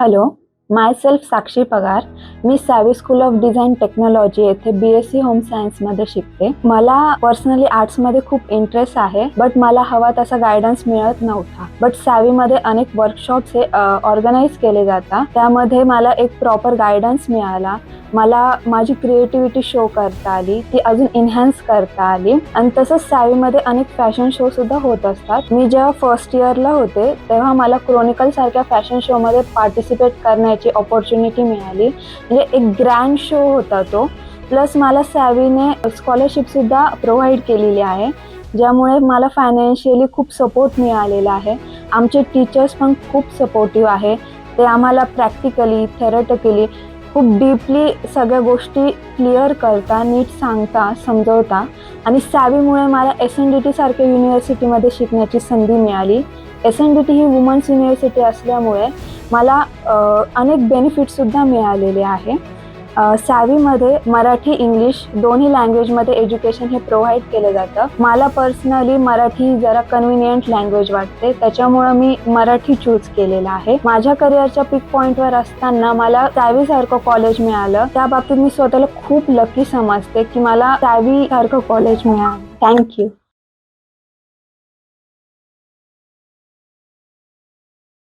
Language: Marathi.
हॅलो, माय सेल्फ साक्षी पगार. मी सावी स्कूल ऑफ डिझाईन टेक्नॉलॉजी येथे BSc होम सायन्समध्ये शिकते. मला पर्सनली आर्ट्समध्ये खूप इंटरेस्ट आहे, बट मला हवा तसा गायडन्स मिळत नव्हता. बट सावीमध्ये अनेक वर्कशॉप्स हे ऑर्गनाईज केले जातात. त्यामध्ये मला एक प्रॉपर गायडन्स मिळाला. मला माझी क्रिएटिव्हिटी शो करता आली, ती अजून इन्हान्स करता आली. आणि तसंच सावीमध्ये अनेक फॅशन शो सुद्धा होत असतात. मी जेव्हा फर्स्ट इयरला होते तेव्हा मला क्रोनिकल सारख्या फॅशन शोमध्ये पार्टिसिपेट करण्याची ऑपॉर्च्युनिटी मिळाली. म्हणजे एक ग्रँड शो होता तो. प्लस मला सावीने स्कॉलरशिप सुद्धा प्रोव्हाइड केलेली आहे, ज्यामुळे मला फायनान्शियली खूप सपोर्ट मिळालेला आहे. आमचे टीचर्स पण खूप सपोर्टिव्ह आहे. ते आम्हाला प्रॅक्टिकली, थेरटिकली खूप डीपली सगळ्या गोष्टी क्लिअर करता, नीट सांगता, समजवता. आणि सावीमुळे मला SNDT सारख्या युनिव्हर्सिटीमध्ये शिकण्याची संधी मिळाली. SNDT ही वुमन्स युनिव्हर्सिटी असल्यामुळे मला अनेक बेनिफिटसुद्धा मिळालेले आहे. सावीमध्ये मराठी, इंग्लिश दोन्ही लँग्वेजमध्ये एज्युकेशन हे प्रोव्हाइड केलं जातं. मला पर्सनली मराठी जरा कन्व्हिनियंट लँग्वेज वाटते, त्याच्यामुळं मी मराठी चूज केलेलं आहे. माझ्या करिअरच्या पीक पॉईंटवर असताना मला सावीसारखं कॉलेज मिळालं. त्या बाबतीत मी स्वतःला खूप लकी समजते की मला सावीसारखं कॉलेज मिळालं. थँक्यू.